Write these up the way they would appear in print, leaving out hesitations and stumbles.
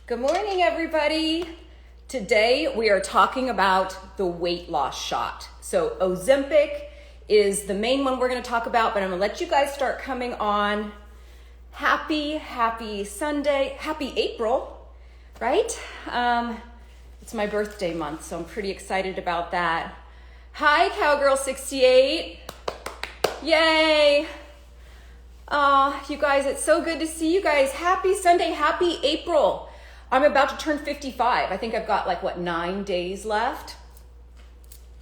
Good morning, everybody. Today we are talking about the weight loss shot. So Ozempic is the main one we're going to talk about, but I'm going to let you guys start coming on. Happy Sunday. Happy April, right? It's my birthday month, so I'm pretty excited about that. Hi, Cowgirl68. Yay. You guys, it's so good to see you guys. Happy Sunday. Happy April. I'm about to turn 55. I think I've got 9 days left.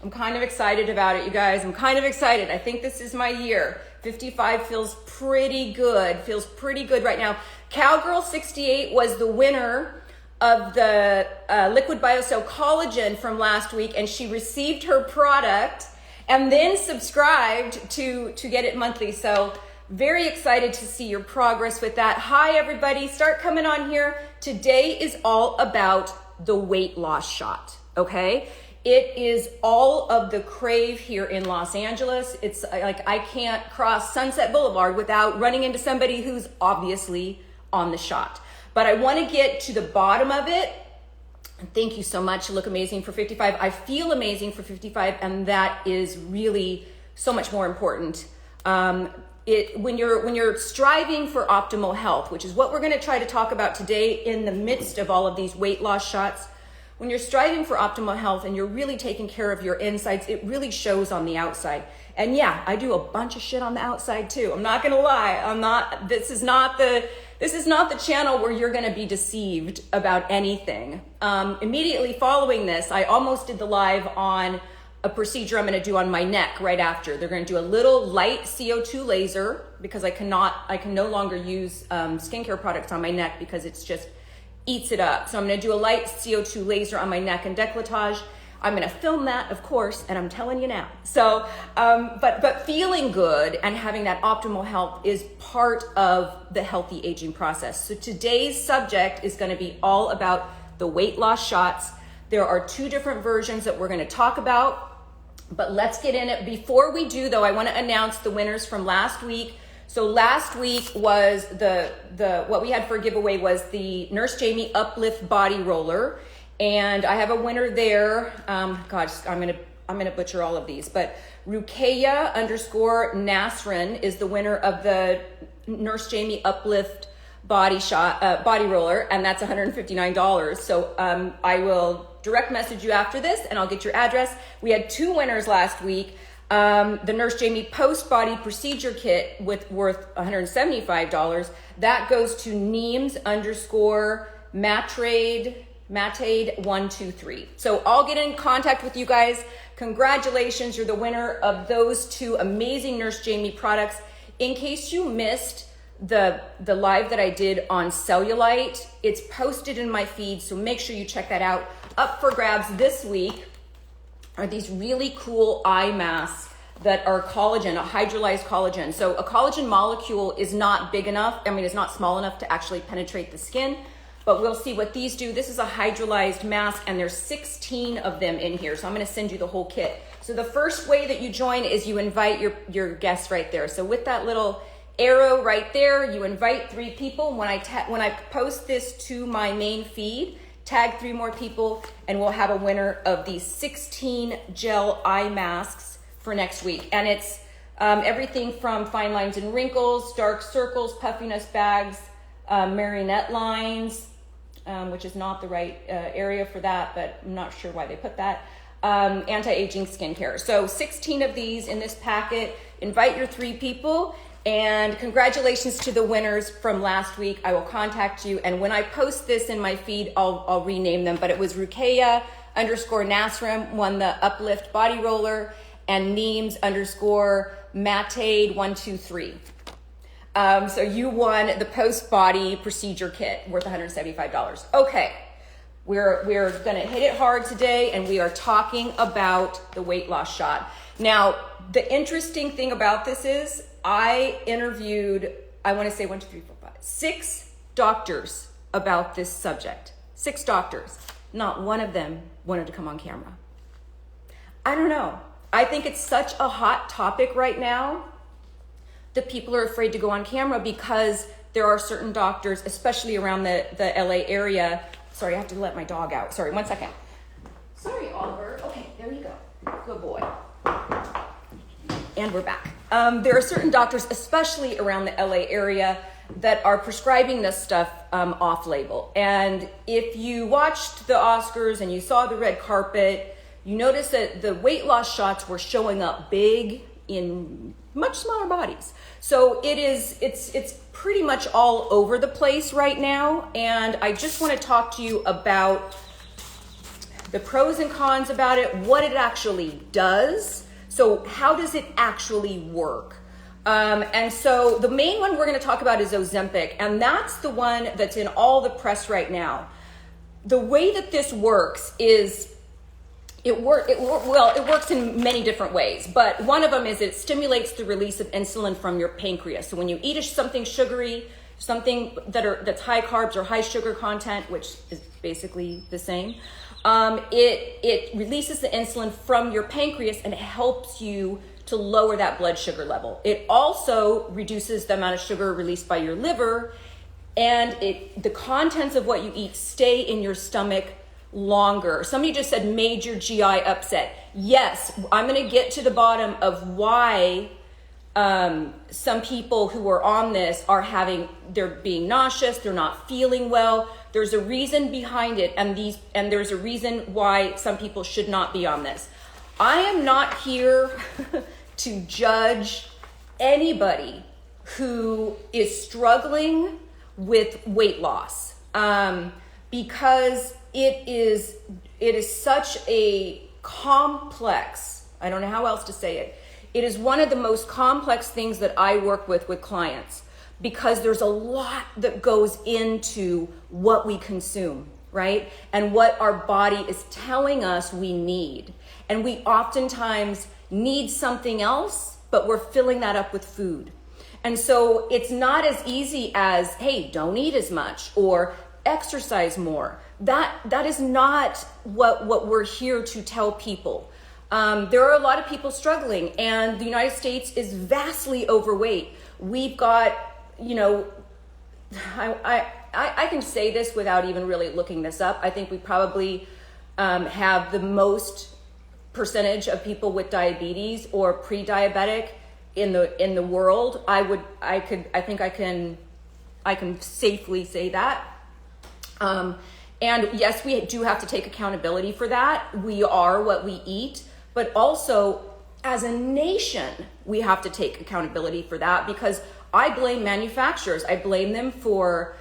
I'm kind of excited about it, you guys. I'm kind of excited. I think this is my year. 55 feels pretty good. Feels pretty good right now. Cowgirl68 was the winner of the Liquid BioCell Collagen from last week, and she received her product and then subscribed to get it monthly. So very excited to see your progress with that. Hi, everybody. Start coming on here. Today is all about the weight loss shot, okay? It is all of the crave here in Los Angeles. It's like I can't cross Sunset Boulevard without running into somebody who's obviously on the shot. But I want to get to the bottom of it. Thank you so much. You look amazing for 55. I feel amazing for 55, and that is really so much more important. When you're striving for optimal health, which is what we're going to try to talk about today in the midst of all of these weight loss shots, when you're striving for optimal health and you're really taking care of your insides, it really shows on the outside. And yeah, I do a bunch of shit on the outside too. I'm not going to lie. This is not the channel where you're going to be deceived about anything. Immediately following this, I almost did the live on a procedure I'm going to do on my neck right after. They're going to do a little light CO2 laser because I can no longer use skincare products on my neck because it's just eats it up. So I'm going to do a light CO2 laser on my neck and décolletage. I'm going to film that, of course, and I'm telling you now. So, but feeling good and having that optimal health is part of the healthy aging process. So today's subject is going to be all about the weight loss shots. There are two different versions that we're going to talk about. But let's get in it. Before we do, though, I want to announce the winners from last week. So last week was what we had for a giveaway was the Nurse Jamie Uplift Body Roller, and I have a winner there. Gosh, I'm gonna butcher all of these, but Rukeya _Nasrin is the winner of the Nurse Jamie Uplift body roller, and that's $159. So I will direct message you after this and I'll get your address. We had two winners last week. The Nurse Jamie Post Body Procedure Kit worth $175. That goes to Neems _Matade123. So I'll get in contact with you guys. Congratulations, you're the winner of those two amazing Nurse Jamie products. In case you missed the live that I did on cellulite, it's posted in my feed, so make sure you check that out. Up for grabs this week are these really cool eye masks that are collagen, a hydrolyzed collagen. So a collagen molecule is not big enough, it's not small enough to actually penetrate the skin, but we'll see what these do. This is a hydrolyzed mask, and there's 16 of them in here, so I'm gonna send you the whole kit. So the first way that you join is you invite your guests right there. So with that little arrow right there, you invite 3 people. When I post this to my main feed, tag 3 more people, and we'll have a winner of these 16 gel eye masks for next week. And it's everything from fine lines and wrinkles, dark circles, puffiness bags, marionette lines, which is not the right area for that, but I'm not sure why they put that. Anti-aging skincare. So 16 of these in this packet. Invite your 3 people. And congratulations to the winners from last week. I will contact you, and when I post this in my feed, I'll rename them. But it was Rukeya _Nasrim won the Uplift Body Roller, and Neems _Matade123. So you won the Post Body Procedure Kit worth $175. Okay, we're gonna hit it hard today, and we are talking about the weight loss shot. Now, the interesting thing about this is I interviewed, I want to say 6 doctors about this subject. 6 doctors. Not one of them wanted to come on camera. I don't know. I think it's such a hot topic right now that people are afraid to go on camera because there are certain doctors, especially around the LA area, Sorry, I have to let my dog out. Sorry, 1 second. Sorry, Oliver. Okay, there you go. Good boy. And we're back. There are certain doctors, especially around the LA area, that are prescribing this stuff off-label. And if you watched the Oscars and you saw the red carpet, you notice that the weight loss shots were showing up big in much smaller bodies. So it's pretty much all over the place right now. And I just want to talk to you about the pros and cons about it, what it actually does. So how does it actually work? And so the main one we're going to talk about is Ozempic, and that's the one that's in all the press right now. The way that this works is it works in many different ways, but one of them is it stimulates the release of insulin from your pancreas. So when you eat something sugary, something that's high carbs or high sugar content, which is basically the same, it releases the insulin from your pancreas and it helps you to lower that blood sugar level. It also reduces the amount of sugar released by your liver, and the contents of what you eat stay in your stomach longer. Somebody just said major GI upset. Yes, I'm going to get to the bottom of why some people who are on this they're being nauseous, they're not feeling well. There's a reason behind it, and there's a reason why some people should not be on this. I am not here to judge anybody who is struggling with weight loss, because it is such a complex, I don't know how else to say it. It is one of the most complex things that I work with clients, because there's a lot that goes into what we consume, right? And what our body is telling us we need. And we oftentimes need something else, but we're filling that up with food. And so it's not as easy as, hey, don't eat as much or exercise more. That is not what we're here to tell people. There are a lot of people struggling, and the United States is vastly overweight. We've got, I can say this without even really looking this up. I think we probably have the most percentage of people with diabetes or pre-diabetic in the world. I can safely say that. And yes, we do have to take accountability for that. We are what we eat, but also as a nation, we have to take accountability for that, because I blame manufacturers. I blame them for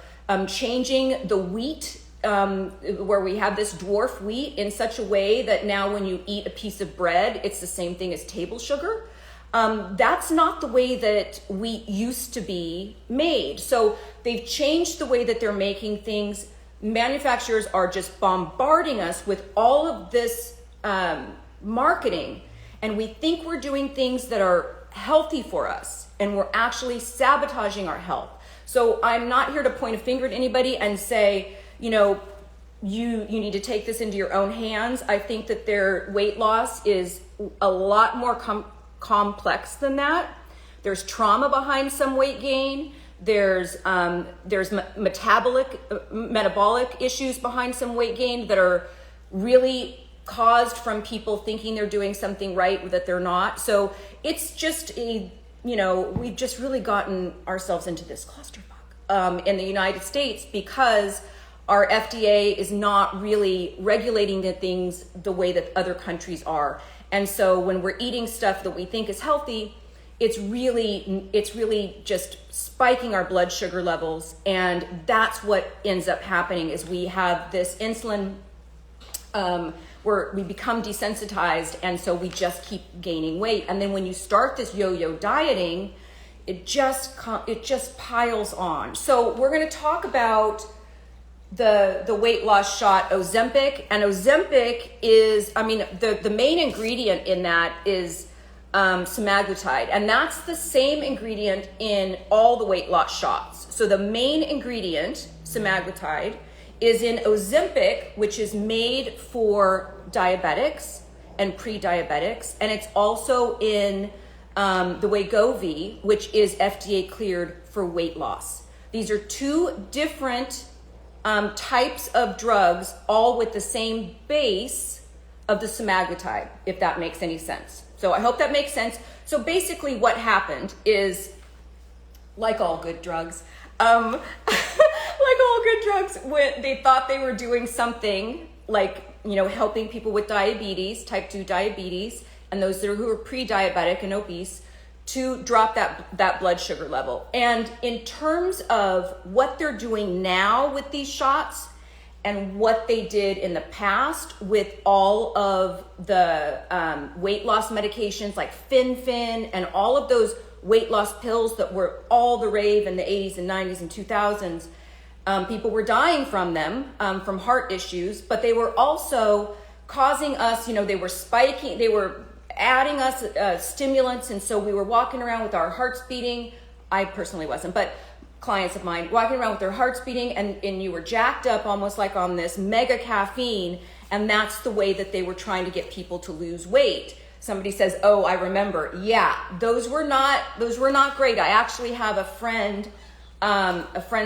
changing the wheat, where we have this dwarf wheat in such a way that now when you eat a piece of bread, it's the same thing as table sugar. That's not the way that wheat used to be made. So they've changed the way that they're making things. Manufacturers are just bombarding us with all of this marketing, and we think we're doing things that are healthy for us, and we're actually sabotaging our health. So I'm not here to point a finger at anybody and say, you need to take this into your own hands. I think that their weight loss is a lot more complex than that. There's trauma behind some weight gain. There's metabolic issues behind some weight gain that are really caused from people thinking they're doing something right that they're not. So it's just we've just really gotten ourselves into this clusterfuck in the United States, because our FDA is not really regulating the things the way that other countries are. And so when we're eating stuff that we think is healthy, it's really just spiking our blood sugar levels. And that's what ends up happening, is we have this insulin where we become desensitized, and so we just keep gaining weight. And then when you start this yo-yo dieting, it just piles on. So we're going to talk about the weight loss shot Ozempic. And Ozempic is, the main ingredient in that is semaglutide, and that's the same ingredient in all the weight loss shots. So the main ingredient, semaglutide, is in Ozempic, which is made for diabetics and pre-diabetics, and it's also in the Wegovy, which is FDA cleared for weight loss. These are two different types of drugs, all with the same base of the semaglutide, if that makes any sense. So I hope that makes sense. So basically what happened is, like all good drugs, when they thought they were doing something like, helping people with diabetes, type 2 diabetes, and those who are pre-diabetic and obese, to drop that blood sugar level. And in terms of what they're doing now with these shots and what they did in the past with all of the weight loss medications like Fin and all of those weight loss pills that were all the rave in the 80s and 90s and 2000s, people were dying from them, from heart issues, but they were also causing us, they were spiking, they were adding us stimulants, and so we were walking around with our hearts beating. I personally wasn't, but clients of mine walking around with their hearts beating, and you were jacked up almost like on this mega caffeine, and that's the way that they were trying to get people to lose weight. Somebody says, "Oh, I remember." Yeah, those were not great. I actually have a friend's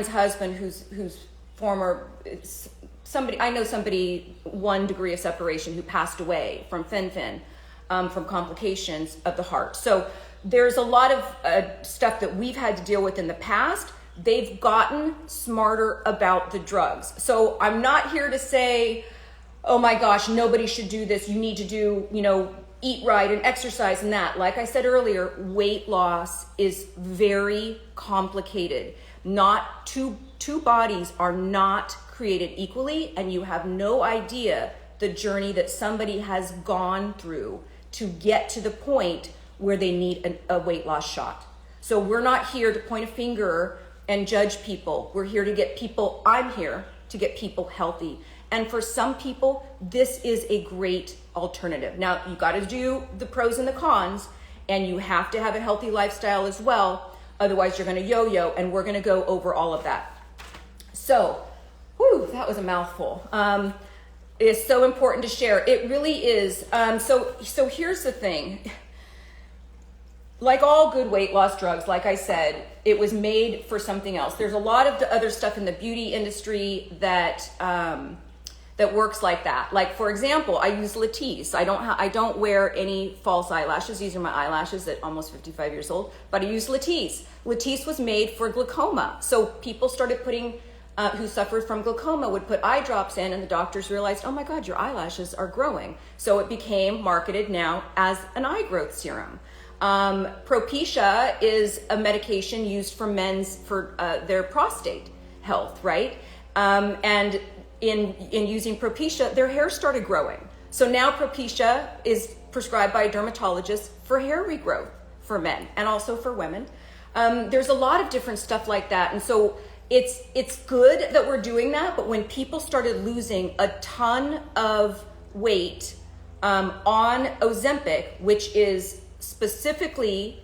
husband who's former somebody, I know somebody 1 degree of separation, who passed away from Fin. From complications of the heart. So there's a lot of stuff that we've had to deal with in the past. They've gotten smarter about the drugs. So I'm not here to say, oh my gosh, nobody should do this. You need to do, eat right and exercise and that. Like I said earlier, weight loss is very complicated. Not two bodies are not created equally, and you have no idea the journey that somebody has gone through to get to the point where they need a weight loss shot. So we're not here to point a finger and judge people. We're here to get people, I'm here to get people healthy. And for some people, this is a great alternative. Now, you got to do the pros and the cons, and you have to have a healthy lifestyle as well. Otherwise, you're going to yo-yo, and we're going to go over all of that. So, that was a mouthful. Is so important to share. It really is. So here's the thing. Like all good weight loss drugs, like I said, it was made for something else. There's a lot of the other stuff in the beauty industry that works like that. Like, for example, I use Latisse. I don't wear any false eyelashes. These are my eyelashes at almost 55 years old, but I use Latisse. Latisse was made for glaucoma. So people started putting who suffered from glaucoma would put eye drops in, and the doctors realized, oh my God, your eyelashes are growing. So it became marketed now as an eye growth serum. Propecia is a medication used for for their prostate health, right? And in using Propecia, their hair started growing. So now Propecia is prescribed by a dermatologist for hair regrowth for men and also for women. There's a lot of different stuff like that. And so it's good that we're doing that, but when people started losing a ton of weight on Ozempic, which is specifically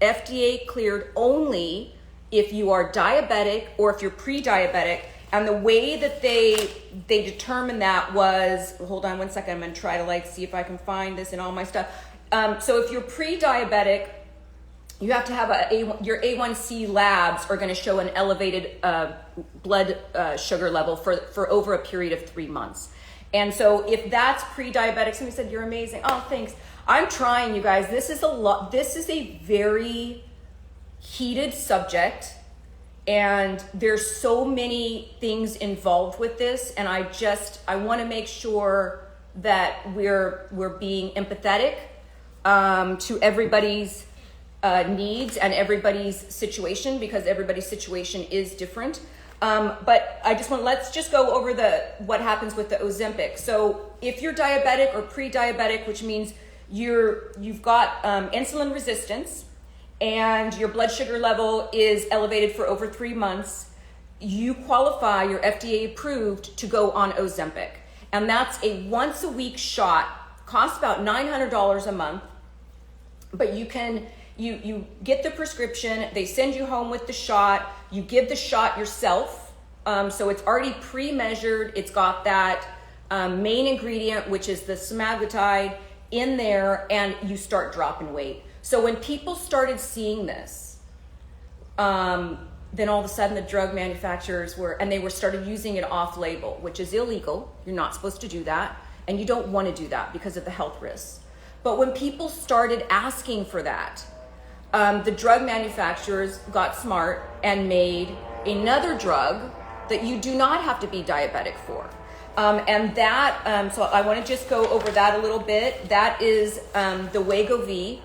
FDA cleared only if you are diabetic or if you're pre-diabetic, and the way that they determined that was, hold on one second, I'm going to try to see if I can find this in all my stuff. So if you're pre-diabetic, you have to have your A1C labs are going to show an elevated blood sugar level for over a period of 3 months. And so if that's pre-diabetic, somebody said, you're amazing. Oh, thanks. I'm trying, you guys. This is a very heated subject, and there's so many things involved with this. And I want to make sure that we're being empathetic to everybody's needs and everybody's situation, because everybody's situation is different. But let's just go over what happens with the Ozempic. So if you're diabetic or pre-diabetic, which means you've got insulin resistance and your blood sugar level is elevated for over 3 months, you qualify, you're FDA approved to go on Ozempic. And that's a once a week shot, costs about $900 a month, but you get the prescription, they send you home with the shot, you give the shot yourself. So it's already pre-measured. It's got that main ingredient, which is the semaglutide, in there, and you start dropping weight. So when people started seeing this, then all of a sudden the drug manufacturers started using it off-label, which is illegal. You're not supposed to do that, and you don't want to do that because of the health risks. But when people started asking for that, the drug manufacturers got smart and made another drug that you do not have to be diabetic for. So I want to just go over that a little bit. That is the Wegovy,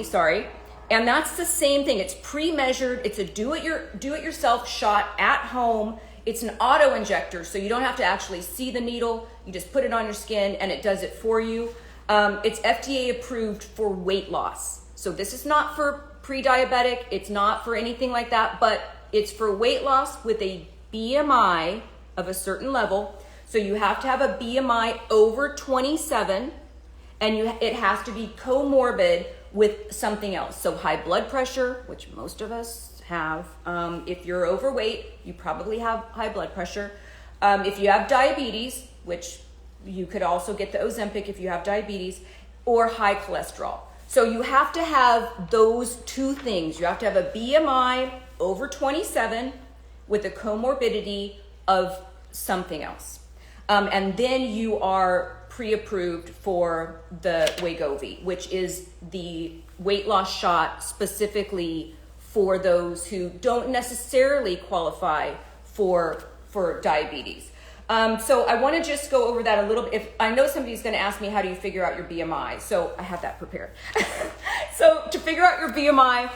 sorry. And that's the same thing. It's pre-measured. It's a do-it-yourself shot at home. It's an auto injector, so you don't have to actually see the needle. You just put it on your skin and it does it for you. It's FDA approved for weight loss. So this is not for pre-diabetic. It's not for anything like that, but it's for weight loss with a BMI of a certain level. So you have to have a BMI over 27, and it has to be comorbid with something else. So high blood pressure, which most of us have. If you're overweight, you probably have high blood pressure. If you have diabetes, which you could also get the Ozempic if you have diabetes, or high cholesterol. So you have to have those two things. You have to have a BMI over 27 with a comorbidity of something else. And then you are pre-approved for the Wegovy, which is the weight loss shot specifically for those who don't necessarily qualify for diabetes. So I want to just go over that a little bit. If I know somebody's going to ask me, how do you figure out your BMI? So I have that prepared. So to figure out your BMI,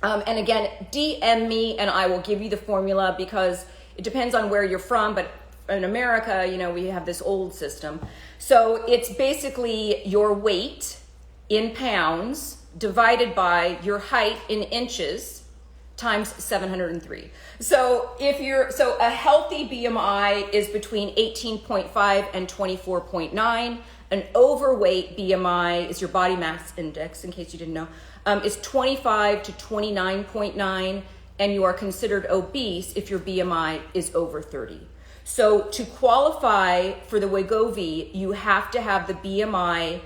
and again, DM me and I will give you the formula, because it depends on where you're from, but in America, we have this old system. So it's basically your weight in pounds divided by your height in inches times 703. So a healthy BMI is between 18.5 and 24.9. An overweight BMI is your body mass index, in case you didn't know, is 25 to 29.9, and you are considered obese if your BMI is over 30. So to qualify for the Wegovy, you have to have the BMI,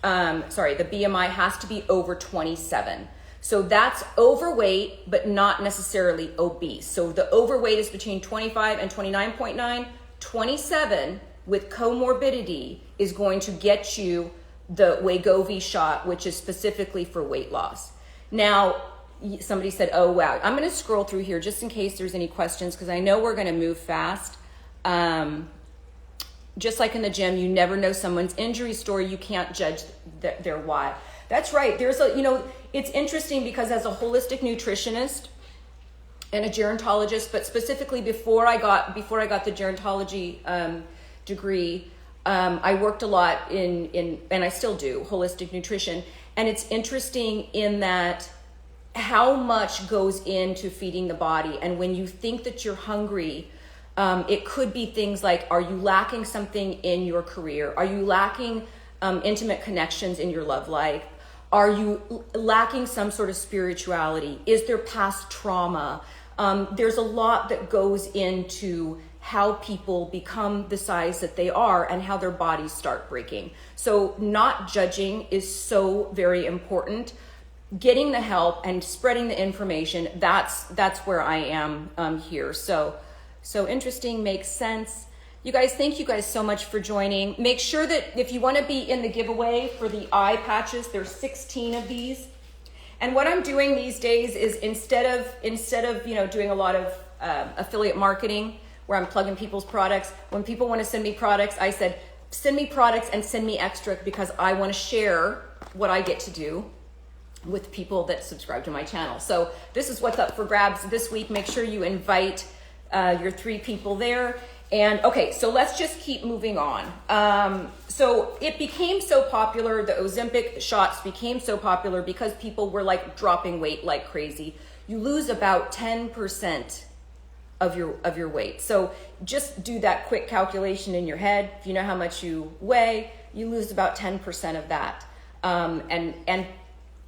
the BMI has to be over 27. So that's overweight, but not necessarily obese. So the overweight is between 25 and 29.9. 27 with comorbidity is going to get you the Wegovy shot, which is specifically for weight loss. Now, somebody said, oh, wow. I'm going to scroll through here just in case there's any questions, because I know we're going to move fast. Just like in the gym, you never know someone's injury story. You can't judge their why. That's right. It's interesting because as a holistic nutritionist and a gerontologist, but specifically before I got the gerontology degree, I worked a lot in and I still do, holistic nutrition. And it's interesting in that how much goes into feeding the body. And when you think that you're hungry, it could be things like, are you lacking something in your career? Are you lacking intimate connections in your love life? Are you lacking some sort of spirituality? Is there past trauma? There's a lot that goes into how people become the size that they are and how their bodies start breaking. So not judging is so very important. Getting the help and spreading the information, that's where I am here. So interesting, makes sense. You guys, thank you guys so much for joining. Make sure that if you want to be in the giveaway for the eye patches, there's 16 of these. And what I'm doing these days is instead of doing a lot of affiliate marketing where I'm plugging people's products, when people want to send me products, I said, send me products and send me extra, because I want to share what I get to do with people that subscribe to my channel. So this is what's up for grabs this week. Make sure you invite your 3 people there. And okay, so let's just keep moving on. So it became so popular, the Ozempic shots became so popular because people were like dropping weight like crazy. You lose about 10% of your weight. So just do that quick calculation in your head. If you know how much you weigh, you lose about 10% of that. And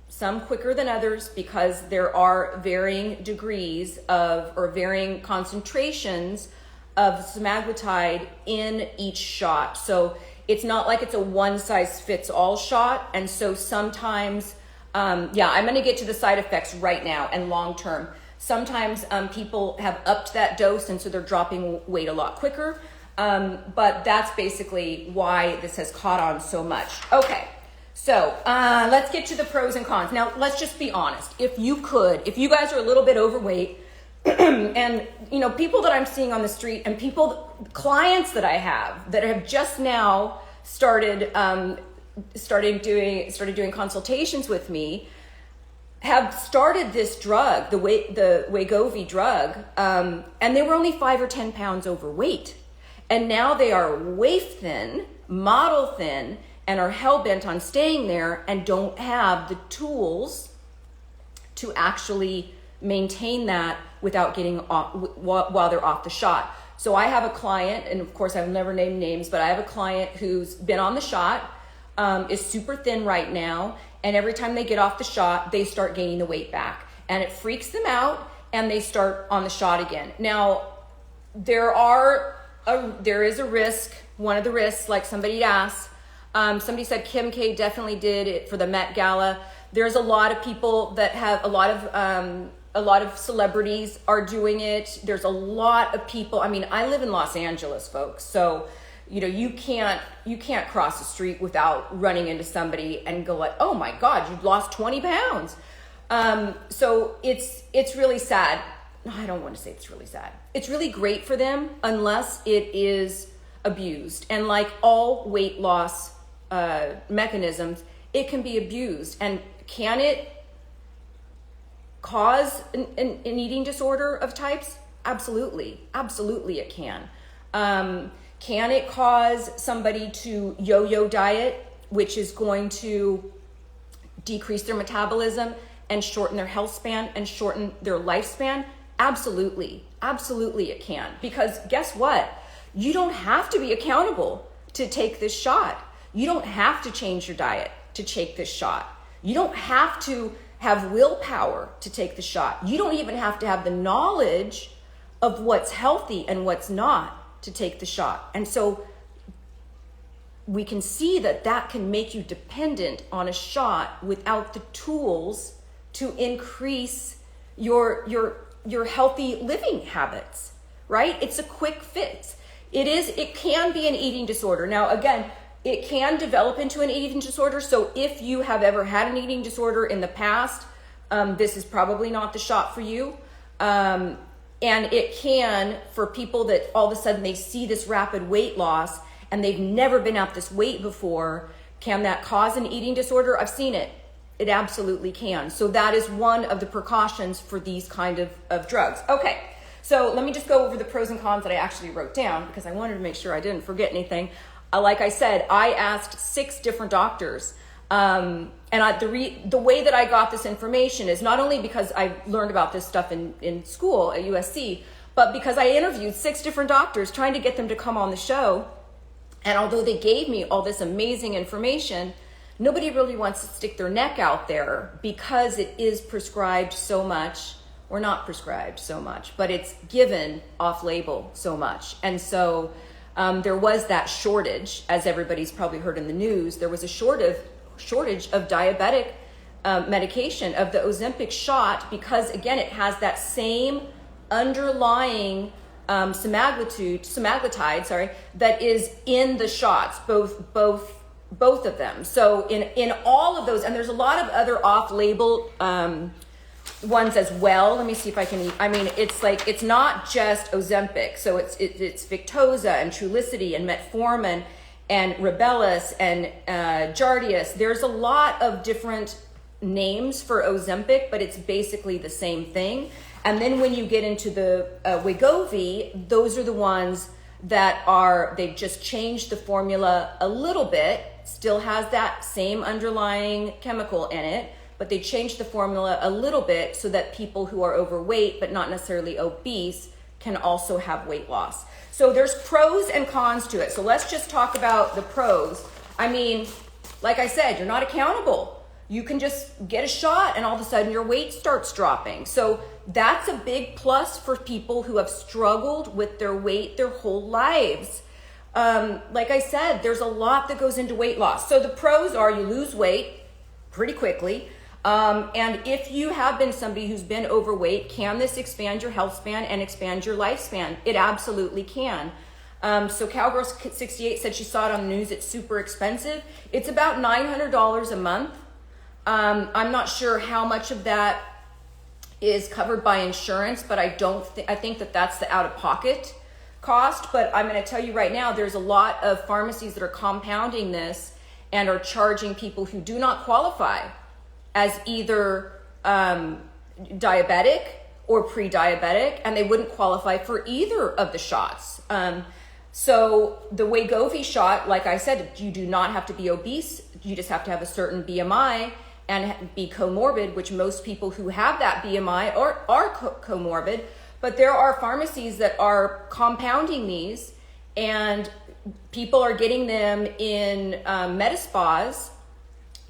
some quicker than others, because there are varying degrees or varying concentrations of semaglutide in each shot. So it's not like it's a one size fits all shot. And so sometimes Yeah, I'm going to get to the side effects right now and long term. Sometimes people have upped that dose and so they're dropping weight a lot quicker. But that's basically why this has caught on so much. Okay, so let's get to the pros and cons. Now, let's just be honest. If you guys are a little bit overweight, and people that I'm seeing on the street and clients that I have that have just now started doing consultations with me, have started this drug, the Wegovy drug, and they were only 5 or 10 pounds overweight. And now they are waif thin, model thin, and are hell-bent on staying there and don't have the tools to actually maintain that without getting off while they're off the shot. So I have a client, and of course I've never named names, but I have a client who's been on the shot, is super thin right now, and every time they get off the shot, they start gaining the weight back. And it freaks them out, and they start on the shot again. Now, there is a risk, one of the risks, like somebody asked, somebody said Kim K definitely did it for the Met Gala. There's a lot of people that have, a lot of celebrities are doing it. There's a lot of people. I mean, I live in Los Angeles, folks. So, you can't cross the street without running into somebody and go like, oh my God, you've lost 20 pounds. So it's really sad. No, I don't want to say it's really sad. It's really great for them unless it is abused. And like all weight loss mechanisms, it can be abused. And can it cause an eating disorder of types? Absolutely. Absolutely it can. Can it cause somebody to yo-yo diet, which is going to decrease their metabolism and shorten their health span and shorten their lifespan? Absolutely. Absolutely it can. Because guess what? You don't have to be accountable to take this shot. You don't have to change your diet to take this shot. You don't have to have willpower to take the shot. You don't even have to have the knowledge of what's healthy and what's not to take the shot. And so we can see that can make you dependent on a shot without the tools to increase your healthy living habits, right? It's a quick fix. It can be an eating disorder. Now, again, it can develop into an eating disorder. So if you have ever had an eating disorder in the past, this is probably not the shot for you. And it can, for people that all of a sudden they see this rapid weight loss and they've never been at this weight before, can that cause an eating disorder? I've seen it. It absolutely can. So that is one of the precautions for these kind of drugs. Okay, so let me just go over the pros and cons that I actually wrote down because I wanted to make sure I didn't forget anything. Like I said, I asked 6 different doctors. And the way that I got this information is not only because I learned about this stuff in school at USC, but because I interviewed 6 different doctors trying to get them to come on the show. And although they gave me all this amazing information, nobody really wants to stick their neck out there because it is prescribed so much, or not prescribed so much, but it's given off-label so much. And so there was that shortage, as everybody's probably heard in the news. There was a shortage of diabetic medication, of the Ozempic shot, because again, it has that same underlying semaglutide, that is in the shots, both of them. So in all of those, and there's a lot of other off-label ones as well. Let me see if I can. I mean, it's not just Ozempic. So it's Victoza and Trulicity and Metformin and Rybelsus and Jardiance. There's a lot of different names for Ozempic, but it's basically the same thing. And then when you get into the Wegovy, those are the ones that they've just changed the formula a little bit, still has that same underlying chemical in it, but they changed the formula a little bit so that people who are overweight but not necessarily obese can also have weight loss. So there's pros and cons to it. So let's just talk about the pros. I mean, like I said, you're not accountable. You can just get a shot and all of a sudden your weight starts dropping. So that's a big plus for people who have struggled with their weight their whole lives. Like I said, there's a lot that goes into weight loss. So the pros are you lose weight pretty quickly. And if you have been somebody who's been overweight, can this expand your health span and expand your lifespan? It absolutely can. So Cowgirl68 said she saw it on the news. It's super expensive. It's about $900 a month. I'm not sure how much of that is covered by insurance, but I think that that's the out-of-pocket cost. But I'm going to tell you right now, there's a lot of pharmacies that are compounding this and are charging people who do not qualify as either diabetic or pre-diabetic, and they wouldn't qualify for either of the shots. So the Wegovy shot, like I said, you do not have to be obese. You just have to have a certain BMI and be comorbid, which most people who have that BMI are comorbid. But there are pharmacies that are compounding these, and people are getting them in Medispas,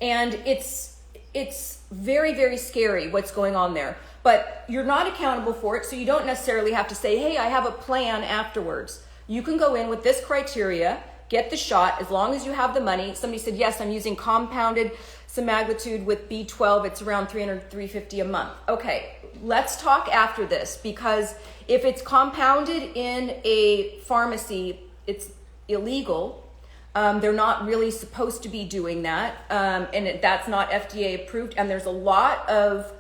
and it's very, very scary what's going on there. But you're not accountable for it, so you don't necessarily have to say, hey, I have a plan afterwards. You can go in with this criteria, get the shot, as long as you have the money. Somebody said, yes, I'm using compounded semaglutide with B12. It's around $300, $350 a month. Okay, let's talk after this, because if it's compounded in a pharmacy, it's illegal. They're not really supposed to be doing that, and that's not FDA approved. And there's a lot of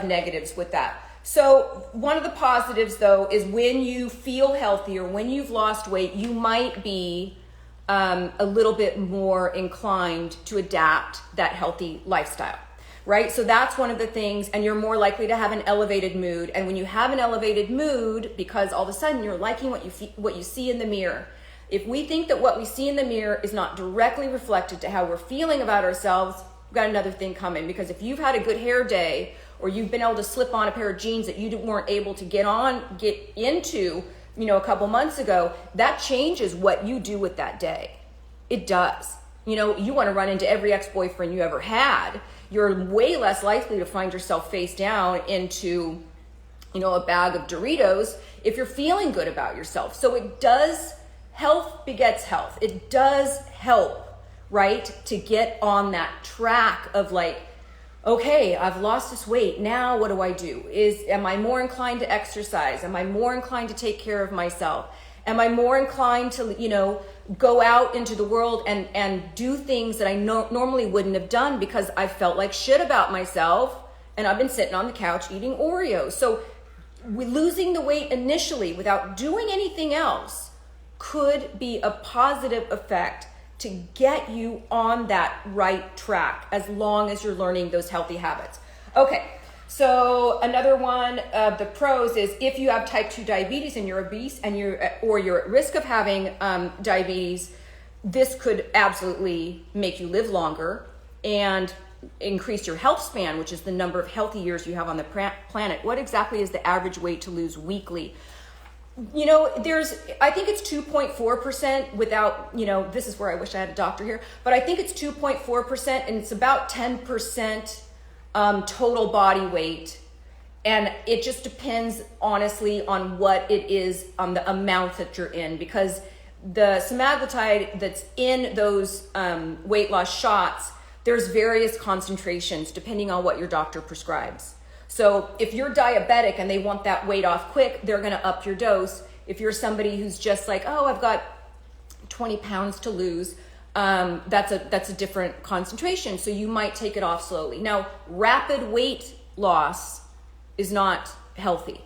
negatives with that. So one of the positives, though, is when you feel healthier, when you've lost weight, you might be a little bit more inclined to adapt that healthy lifestyle, right? So that's one of the things, and you're more likely to have an elevated mood. And when you have an elevated mood, because all of a sudden you're liking what you see in the mirror. If we think that what we see in the mirror is not directly reflected to how we're feeling about ourselves, we've got another thing coming. Because if you've had a good hair day, or you've been able to slip on a pair of jeans that you weren't able to get into, a couple months ago, that changes what you do with that day. It does. You want to run into every ex-boyfriend you ever had. You're way less likely to find yourself face down into, a bag of Doritos if you're feeling good about yourself. So it does, health begets health. It does help, right, to get on that track of okay, I've lost this weight. Now what do I do? Am I more inclined to exercise? Am I more inclined to take care of myself? Am I more inclined to, go out into the world and do things that I normally wouldn't have done because I felt like shit about myself and I've been sitting on the couch eating Oreos. So losing the weight initially without doing anything else could be a positive effect to get you on that right track, as long as you're learning those healthy habits. Okay, so another one of the pros is if you have type 2 diabetes and you're obese and you're at risk of having diabetes, this could absolutely make you live longer and increase your health span, which is the number of healthy years you have on the planet. What exactly is the average weight to lose weekly? I think it's 2.4% without, this is where I wish I had a doctor here, but I think it's 2.4% and it's about 10% total body weight. And it just depends, honestly, on what it is, on the amount that you're in, because the semaglutide that's in those weight loss shots, there's various concentrations depending on what your doctor prescribes. So if you're diabetic and they want that weight off quick, they're going to up your dose. If you're somebody who's just like, oh, I've got 20 pounds to lose, that's a different concentration. So you might take it off slowly. Now, rapid weight loss is not healthy.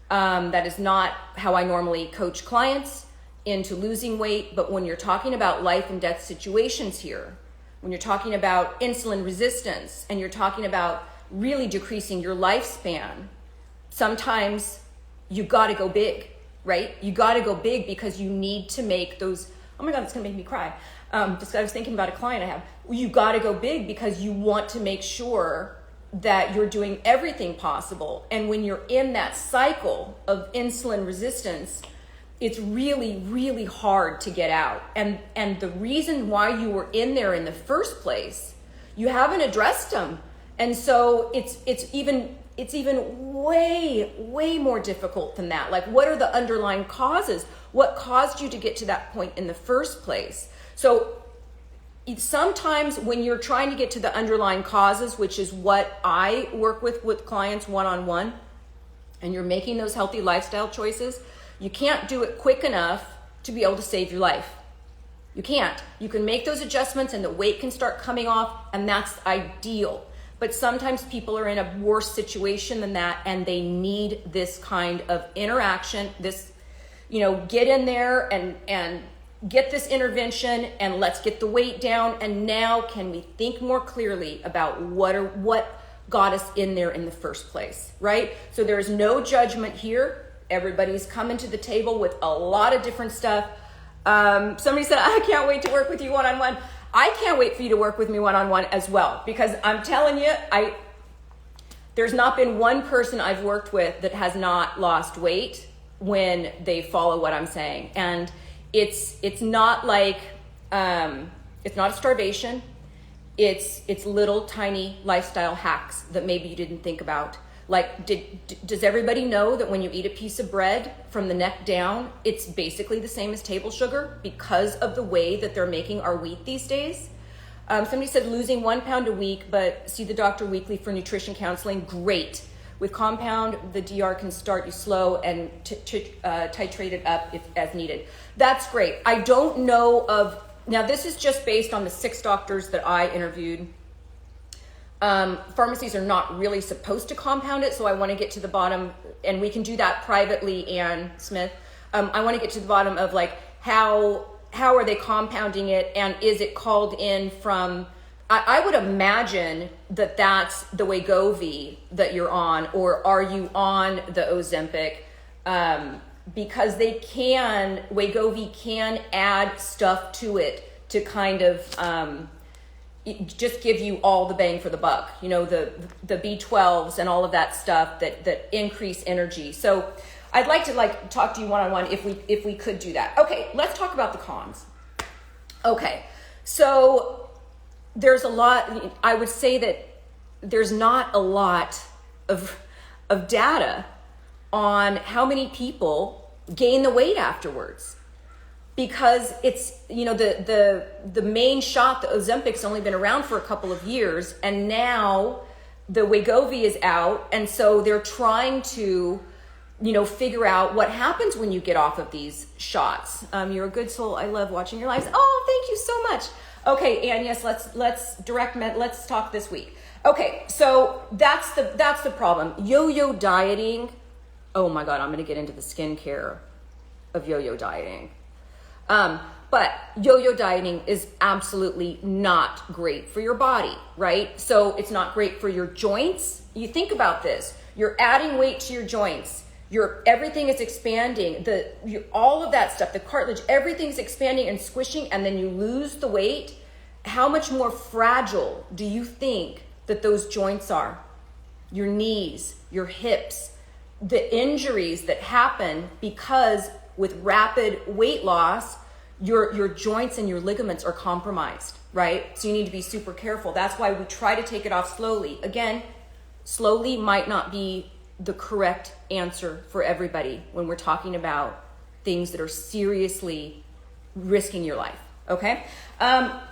That is not how I normally coach clients into losing weight. But when you're talking about life and death situations here, when you're talking about insulin resistance and you're talking about really decreasing your lifespan, sometimes you got to go big, right? You got to go big because you need to make those, oh my God, it's going to make me cry. Just I was thinking about a client I have. You got to go big because you want to make sure that you're doing everything possible. And when you're in that cycle of insulin resistance, it's really, really hard to get out. And the reason why you were in there in the first place, you haven't addressed them. And so it's even way more difficult than that. Like, what are the underlying causes? What caused you to get to that point in the first place? So sometimes when you're trying to get to the underlying causes, which is what I work with clients one-on-one, and you're making those healthy lifestyle choices, you can't do it quick enough to be able to save your life. You can't. You can make those adjustments and the weight can start coming off, and that's ideal. But sometimes people are in a worse situation than that, and they need this kind of interaction, this, get in there and get this intervention, and let's get the weight down. And now can we think more clearly about what got us in there in the first place, right? So there's no judgment here. Everybody's coming to the table with a lot of different stuff. Somebody said, I can't wait to work with you one-on-one. I can't wait for you to work with me one-on-one as well, because I'm telling you, there's not been one person I've worked with that has not lost weight when they follow what I'm saying. And it's not like, it's not a starvation. It's little tiny lifestyle hacks that maybe you didn't think about. Like, does everybody know that when you eat a piece of bread from the neck down, it's basically the same as table sugar because of the way that they're making our wheat these days? Somebody said losing 1 pound a week, but see the doctor weekly for nutrition counseling. Great. With compound, the DR can start you slow and titrate it up if as needed. That's great. I don't know of, now this is just based on the 6 doctors that I interviewed. Pharmacies are not really supposed to compound it, so I want to get to the bottom, and we can do that privately, Ann Smith. I want to get to the bottom of like how are they compounding it, and is it called in from, I would imagine that that's the Wegovy that you're on, or are you on the Ozempic? Because Wegovy can add stuff to it to kind of, just give you all the bang for the buck, the B12s and all of that stuff that increase energy. So I'd like to talk to you one-on-one if we could do that. Okay, let's talk about the cons. Okay, so there's a lot, I would say that there's not a lot of data on how many people gain the weight afterwards. Because it's, the main shot, the Ozempic's only been around for a couple of years, and now the Wegovy is out, and so they're trying to, figure out what happens when you get off of these shots. You're a good soul. I love watching your lives. Oh, thank you so much. Okay, and yes, let's talk this week. Okay, so that's the problem. Yo-yo dieting. Oh my God, I'm gonna get into the skincare of yo-yo dieting. But yo-yo dieting is absolutely not great for your body, right? So it's not great for your joints. You think about this, you're adding weight to your joints, everything is expanding, all of that stuff, the cartilage, everything's expanding and squishing, and then you lose the weight. How much more fragile do you think that those joints are? Your knees, your hips, the injuries that happen because with rapid weight loss, your joints and your ligaments are compromised, right? So you need to be super careful. That's why we try to take it off slowly. Again, slowly might not be the correct answer for everybody when we're talking about things that are seriously risking your life, okay?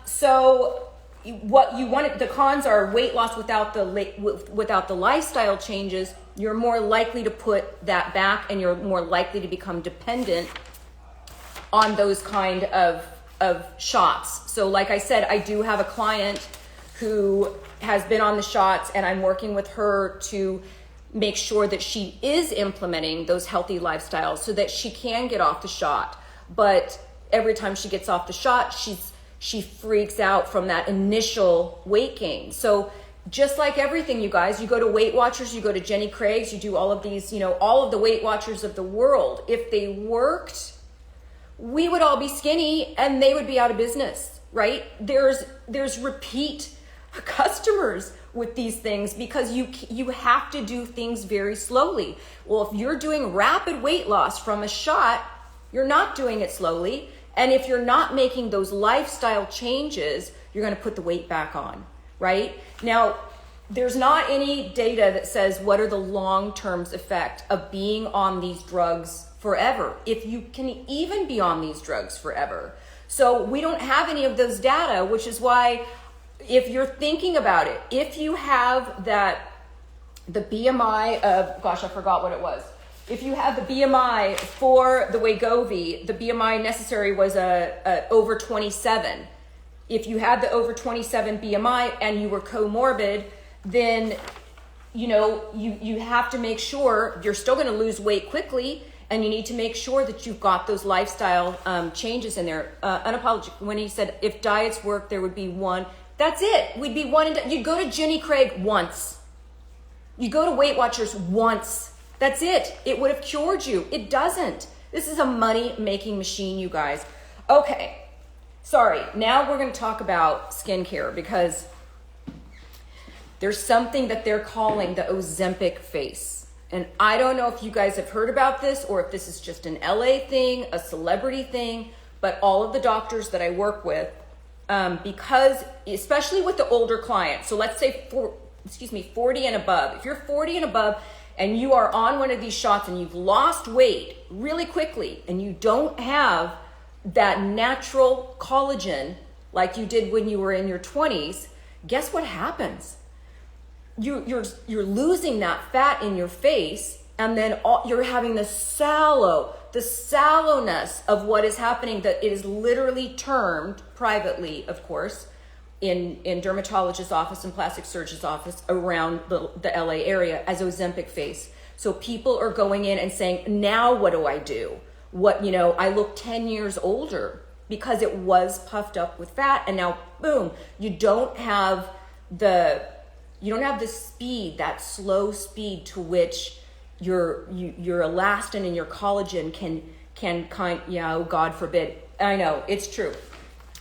So what you want, the cons are weight loss without the lifestyle changes. You're more likely to put that back, and you're more likely to become dependent on those kind of shots. So like I said, I do have a client who has been on the shots, and I'm working with her to make sure that she is implementing those healthy lifestyles so that she can get off the shot. But every time she gets off the shot, she freaks out from that initial weight gain. So just like everything, you guys, you go to Weight Watchers, you go to Jenny Craig's, you do all of these, all of the Weight Watchers of the world. If they worked, we would all be skinny and they would be out of business, right? There's repeat customers with these things because you have to do things very slowly. Well, if you're doing rapid weight loss from a shot, you're not doing it slowly. And if you're not making those lifestyle changes, you're going to put the weight back on, right? Now, there's not any data that says what are the long-term effect of being on these drugs forever, if you can even be on these drugs forever. So we don't have any of those data, which is why if you're thinking about it, if you have the BMI of, gosh, I forgot what it was. If you have the BMI for the Wegovy, the BMI necessary was a over 27. If you had the over 27 BMI and you were comorbid, then you have to make sure you're still going to lose weight quickly, and you need to make sure that you've got those lifestyle changes in there. Unapologetic, when he said if diets work, there would be one. That's it. We'd be one. You'd go to Jenny Craig once. You go to Weight Watchers once. That's it. It would have cured you. It doesn't. This is a money-making machine, you guys. Okay. Sorry. Now we're going to talk about skincare, because there's something that they're calling the Ozempic face. And I don't know if you guys have heard about this or if this is just an LA thing, a celebrity thing, but all of the doctors that I work with, because especially with the older clients, so let's say 40 and above. If you're 40 and above and you are on one of these shots and you've lost weight really quickly and you don't have that natural collagen like you did when you were in your 20s, guess what happens? You're losing that fat in your face, and then you're having the sallowness of what is happening, that it is literally termed privately, of course, in dermatologist's office and plastic surgeon's office around the LA area as Ozempic face. So people are going in and saying, now what do I do? I look 10 years older because it was puffed up with fat, and now boom, you don't have the speed, that slow speed to which your elastin and your collagen can God forbid. I know it's true.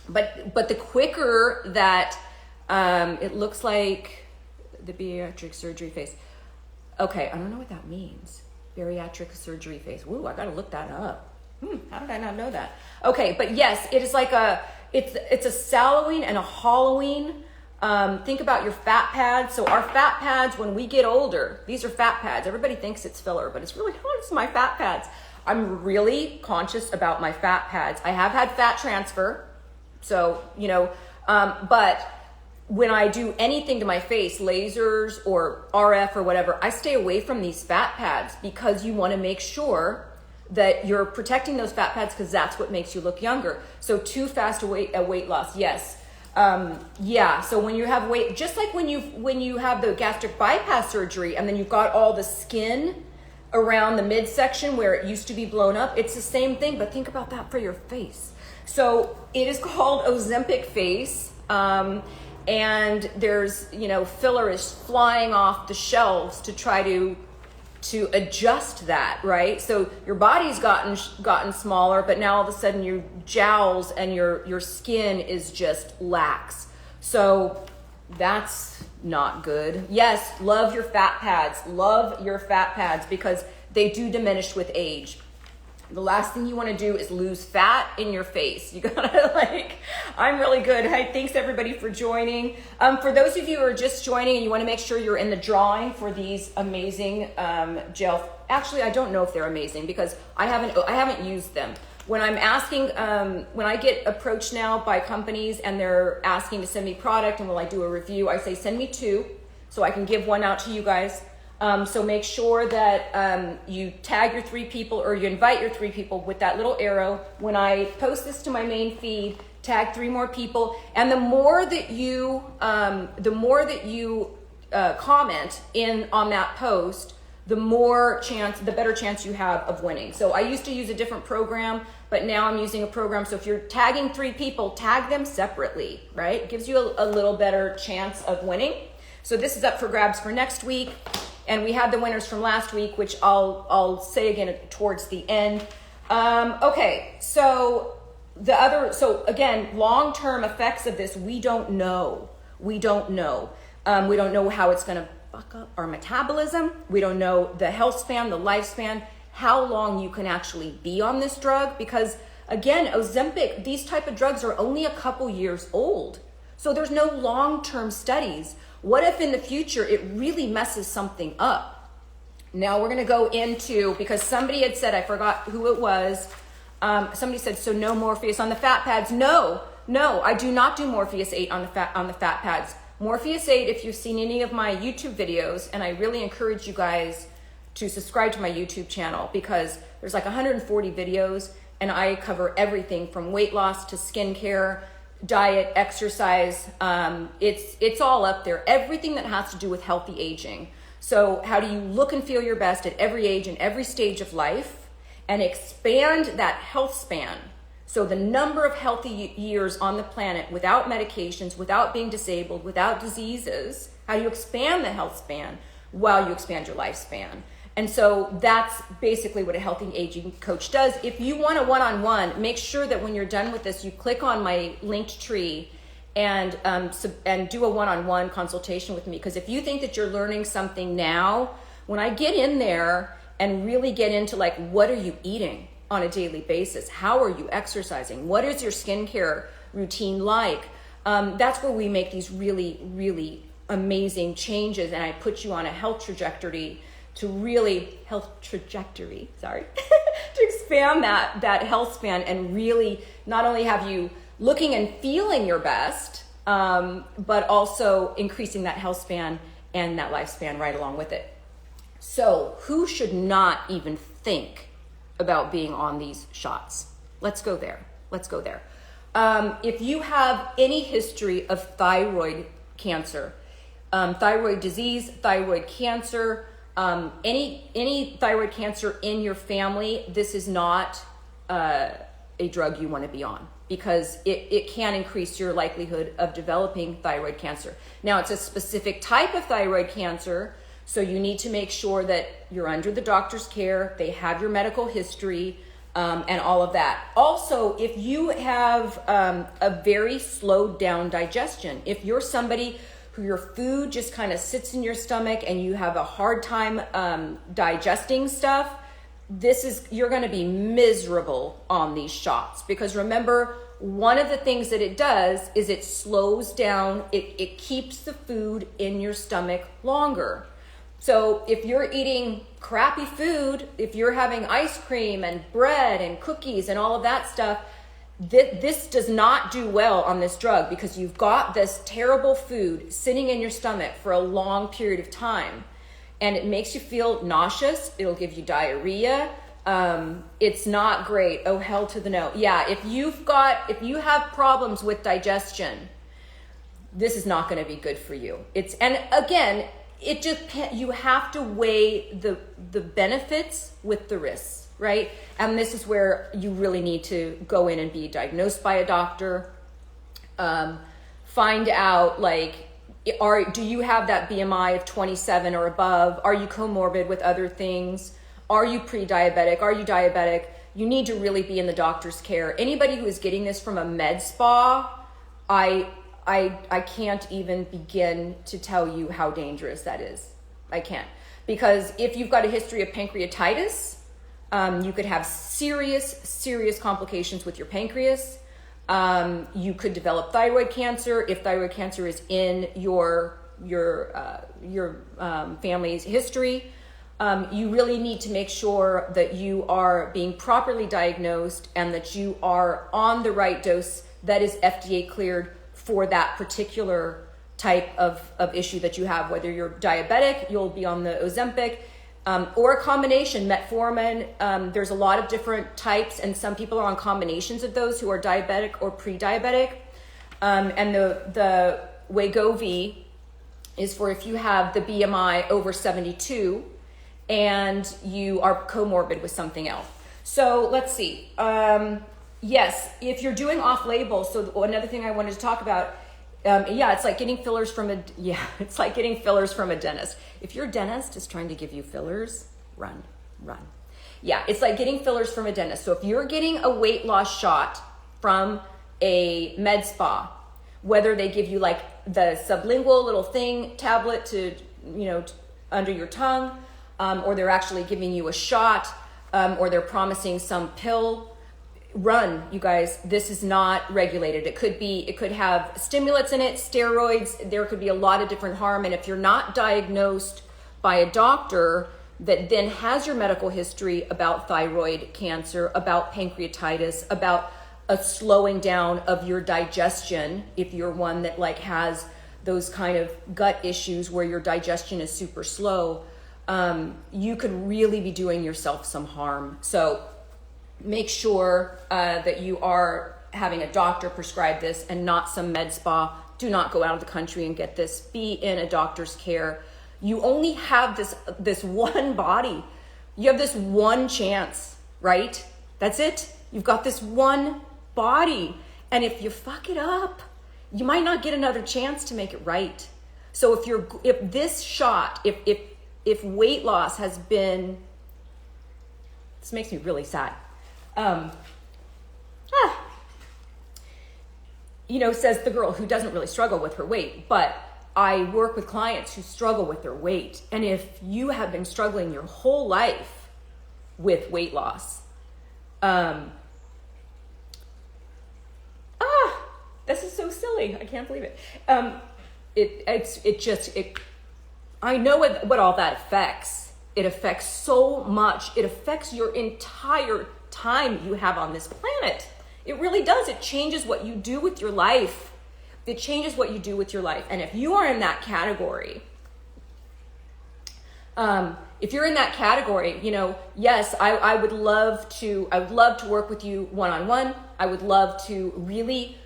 But the quicker that it looks like the bariatric surgery face. Okay, I don't know what that means. Bariatric surgery face. Woo, I gotta look that up. How did I not know that? Okay, but yes, it is like it's a sallowing and a hollowing. Think about your fat pads. So our fat pads, when we get older, these are fat pads. Everybody thinks it's filler, but it's really not. It's my fat pads. I'm really conscious about my fat pads. I have had fat transfer. So, but when I do anything to my face, lasers or RF or whatever, I stay away from these fat pads, because you want to make sure that you're protecting those fat pads, because that's what makes you look younger. So too fast a weight loss, yes. So when you have weight, just like when you have the gastric bypass surgery and then you've got all the skin around the midsection where it used to be blown up, it's the same thing, but think about that for your face. So it is called Ozempic face, and there's, filler is flying off the shelves to try to adjust that, right? So your body's gotten smaller, but now all of a sudden your jowls and your skin is just lax. So that's not good. Yes, love your fat pads. Love your fat pads, because they do diminish with age. The last thing you want to do is lose fat in your face. You gotta I'm really good. Hi, thanks everybody for joining. For those of you who are just joining and you want to make sure you're in the drawing for these amazing gel. Actually, I don't know if they're amazing because I haven't used them. When I'm asking, when I get approached now by companies and they're asking to send me product and will I do a review, I say send me 2 so I can give one out to you guys. So make sure that you tag your 3 people, or you invite your 3 people with that little arrow. When I post this to my main feed, tag 3 more people. And the more that you comment in on that post, the better chance you have of winning. So I used to use a different program, but now I'm using a program. So if you're tagging 3 people, tag them separately, right? It gives you a little better chance of winning. So this is up for grabs for next week. And we had the winners from last week, which I'll say again towards the end. Okay, so again, long-term effects of this, we don't know. We don't know how it's going to fuck up our metabolism. We don't know the health span, the lifespan, how long you can actually be on this drug. Because again, Ozempic, these type of drugs are only a couple years old. So there's no long-term studies. What if in the future it really messes something up? Now we're gonna go into, because somebody had said, I forgot who it was, somebody said, so no Morpheus on the fat pads. No, I do not do Morpheus 8 on the fat pads. Morpheus 8, if you've seen any of my YouTube videos, and I really encourage you guys to subscribe to my YouTube channel, because there's like 140 videos and I cover everything from weight loss to skincare, diet, exercise. It's all up there. Everything that has to do with healthy aging. So how do you look and feel your best at every age and every stage of life, and expand that health span? So the number of healthy years on the planet without medications, without being disabled, without diseases. How do you expand the health span while you expand your lifespan? And so that's basically what a healthy aging coach does. If you want a one-on-one, make sure that when you're done with this, you click on my linked tree and do a one-on-one consultation with me. Because if you think that you're learning something now, when I get in there and really get into like, what are you eating on a daily basis? How are you exercising? What is your skincare routine like? That's where we make these really, really amazing changes, and I put you on a health trajectory to expand that health span, and really not only have you looking and feeling your best, but also increasing that health span and that lifespan right along with it. So who should not even think about being on these shots? Let's go there. If you have any history of thyroid cancer, thyroid disease, thyroid cancer, any thyroid cancer in your family, this is not a drug you want to be on, because it can increase your likelihood of developing thyroid cancer. Now, it's a specific type of thyroid cancer, so you need to make sure that you're under the doctor's care, they have your medical history, and all of that. Also, if you have a very slowed down digestion, if you're somebody who your food just kind of sits in your stomach and you have a hard time digesting stuff, you're going to be miserable on these shots. Because remember, one of the things that it does is it slows down, it keeps the food in your stomach longer. So if you're eating crappy food, if you're having ice cream and bread and cookies and all of that stuff, this does not do well on this drug, because you've got this terrible food sitting in your stomach for a long period of time, and it makes you feel nauseous. It'll give you diarrhea. It's not great. Oh, hell to the no. Yeah, if you have problems with digestion, this is not going to be good for you. And again, you have to weigh the benefits with the risks, right? And this is where you really need to go in and be diagnosed by a doctor. Find out, like, do you have that BMI of 27 or above? Are you comorbid with other things? Are you pre-diabetic? Are you diabetic? You need to really be in the doctor's care. Anybody who is getting this from a med spa, I can't even begin to tell you how dangerous that is. I can't. Because if you've got a history of pancreatitis, you could have serious complications with your pancreas. You could develop thyroid cancer if thyroid cancer is in your family's history. You really need to make sure that you are being properly diagnosed and that you are on the right dose that is FDA cleared for that particular type of issue that you have. Whether you're diabetic, you'll be on the Ozempic, or a combination, Metformin. There's a lot of different types, and some people are on combinations of those who are diabetic or pre-diabetic. And the Wegovy is for if you have the BMI over 72 and you are comorbid with something else. So let's see. Yes, if you're doing off-label, so another thing I wanted to talk about, it's like getting fillers from a dentist. If your dentist is trying to give you fillers, run. Yeah, it's like getting fillers from a dentist. So if you're getting a weight loss shot from a med spa, whether they give you like the sublingual little tablet to, under your tongue, or they're actually giving you a shot, or they're promising some pill, run, you guys. This is not regulated. It could have stimulants in it, steroids. There could be a lot of different harm. And if you're not diagnosed by a doctor, that then has your medical history about thyroid cancer, about pancreatitis, about a slowing down of your digestion, if you're one that like has those kind of gut issues where your digestion is super slow, you could really be doing yourself some harm. So make sure that you are having a doctor prescribe this and not some med spa. Do not go out of the country and get this. Be in a doctor's care. You only have this one body. You have this one chance, right? That's it. You've got this one body. And if you fuck it up, you might not get another chance to make it right. So if this shot, if weight loss has been, this makes me really sad. Says the girl who doesn't really struggle with her weight, but I work with clients who struggle with their weight. And if you have been struggling your whole life with weight loss, this is so silly. I can't believe it. I know what all that affects. It affects so much. It affects your entire time you have on this planet. It really does. It changes what you do with your life. It changes what you do with your life. And if you are in that category, yes, I would love to work with you one-on-one. I would love to really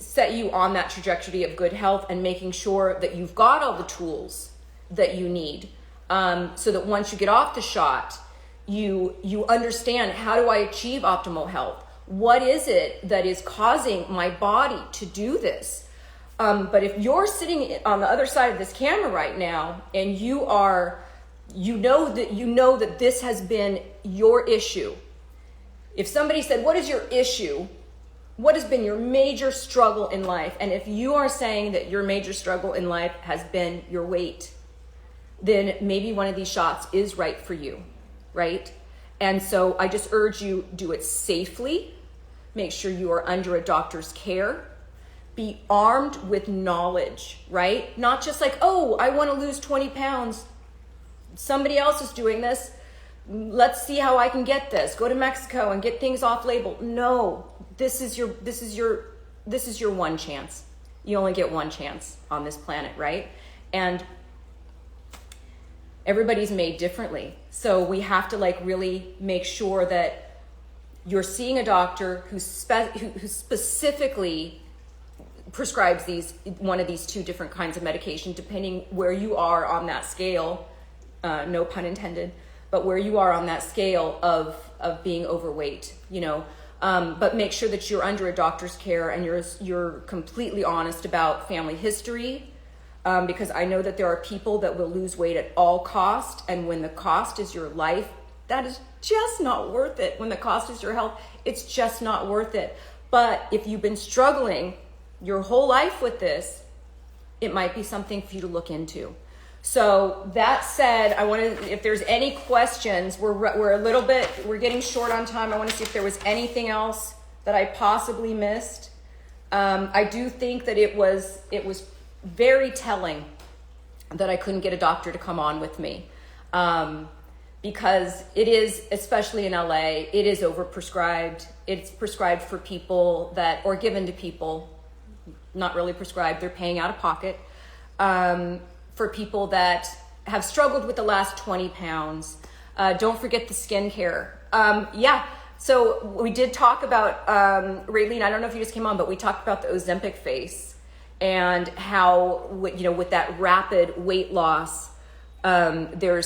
set you on that trajectory of good health and making sure that you've got all the tools that you need, so that once you get off the shot, you understand, how do I achieve optimal health? What is it that is causing my body to do this? But if you're sitting on the other side of this camera right now and you know that this has been your issue. If somebody said, what is your issue? What has been your major struggle in life? And if you are saying that your major struggle in life has been your weight, then maybe one of these shots is right for you, right? And so I just urge you, do it safely. Make sure you are under a doctor's care. Be armed with knowledge, right? Not just like, oh, I want to lose 20 pounds. Somebody else is doing this. Let's see how I can get this. Go to Mexico and get things off label. No, this is your one chance. You only get one chance on this planet, right? And everybody's made differently. So we have to really make sure that you're seeing a doctor who specifically prescribes one of these two different kinds of medication, depending where you are on that scale, no pun intended, but where you are on that scale of being overweight, but make sure that you're under a doctor's care and you're completely honest about family history, because I know that there are people that will lose weight at all cost, and when the cost is your life, that is just not worth it. When the cost is your health, it's just not worth it. But if you've been struggling your whole life with this, it might be something for you to look into. So that said, if there's any questions, we're getting short on time. I want to see if there was anything else that I possibly missed. I do think that it was very telling that I couldn't get a doctor to come on with me. Because it is, especially in LA, it is overprescribed. It's prescribed for people or given to people, not really prescribed, they're paying out of pocket, for people that have struggled with the last 20 pounds. Don't forget the skincare. So we did talk about, Raylene, I don't know if you just came on, but we talked about the Ozempic face and how, with that rapid weight loss, you're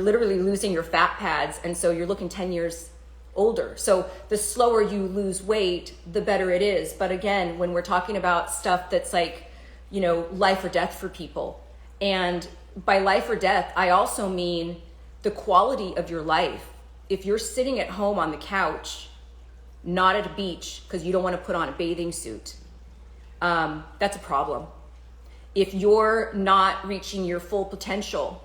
literally losing your fat pads, and so you're looking 10 years older. So the slower you lose weight, the better it is. But again, when we're talking about stuff that's life or death for people, and by life or death, I also mean the quality of your life. If you're sitting at home on the couch, not at a beach because you don't want to put on a bathing suit, that's a problem. If you're not reaching your full potential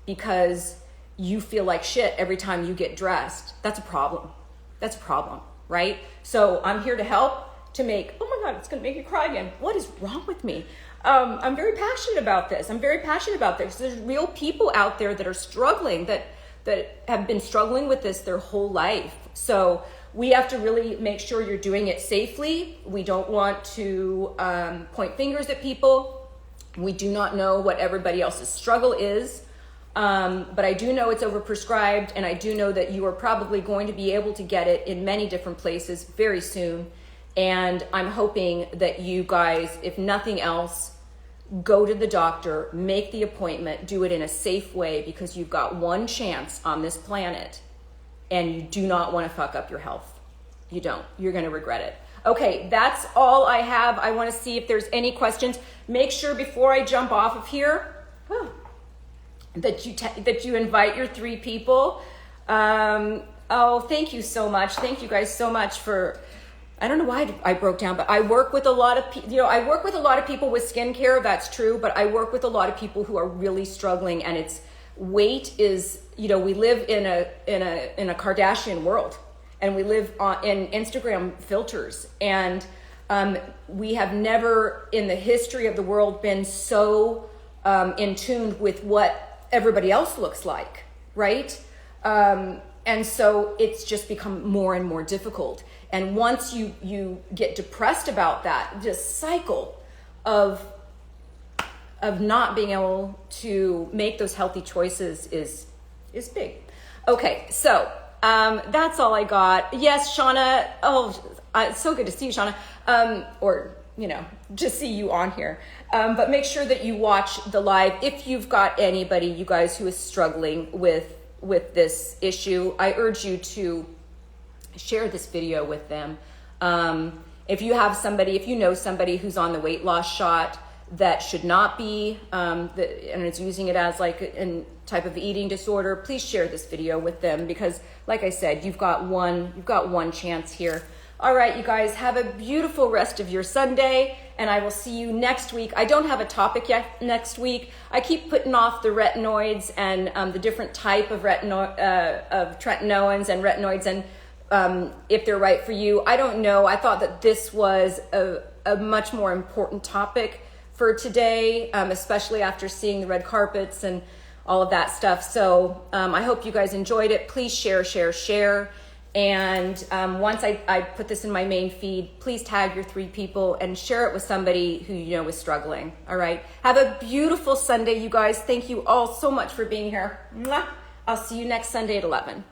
because you feel like shit every time you get dressed, that's a problem. That's a problem, right? So I'm here to help. to make, oh my God, it's going to make you cry again. What is wrong with me? I'm very passionate about this. There's real people out there that are struggling, that have been struggling with this their whole life. So we have to really make sure you're doing it safely. We don't want to point fingers at people. We do not know what everybody else's struggle is. But I do know it's overprescribed, and I do know that you are probably going to be able to get it in many different places very soon. And I'm hoping that you guys, if nothing else, go to the doctor, make the appointment, do it in a safe way, because you've got one chance on this planet and you do not want to fuck up your health. You don't. You're going to regret it. Okay, that's all I have. I want to see if there's any questions. Make sure before I jump off of here that you invite your 3 people. Oh, thank you so much. Thank you guys so much for, I don't know why I broke down, but I work with a lot of people, I work with a lot of people with skincare, that's true, but I work with a lot of people who are really struggling, and it's weight is, we live in a Kardashian world, and we live in Instagram filters, and we have never in the history of the world been so in tune with what everybody else looks like, right? And so it's just become more and more difficult. And once you get depressed about that, this cycle of not being able to make those healthy choices is big. Okay, so that's all I got. Yes, Shauna. Oh, it's so good to see you, Shauna. Or just see you on here. But make sure that you watch the live if you've got anybody, you guys, who is struggling with this issue. I urge you to share this video with them. If you have somebody, if you know somebody who's on the weight loss shot that should not be, and is using it as like a type of eating disorder, please share this video with them, because like I said, you've got one chance here. All right, you guys, have a beautiful rest of your Sunday, and I will see you next week. I don't have a topic yet next week. I keep putting off the retinoids and the different type of tretinoins and retinoids, and if they're right for you. I don't know. I thought that this was a much more important topic for today, especially after seeing the red carpets and all of that stuff. So I hope you guys enjoyed it. Please share. And once I put this in my main feed, please tag your 3 people and share it with somebody who is struggling. All right. Have a beautiful Sunday, you guys. Thank you all so much for being here. Mwah. I'll see you next Sunday at 11.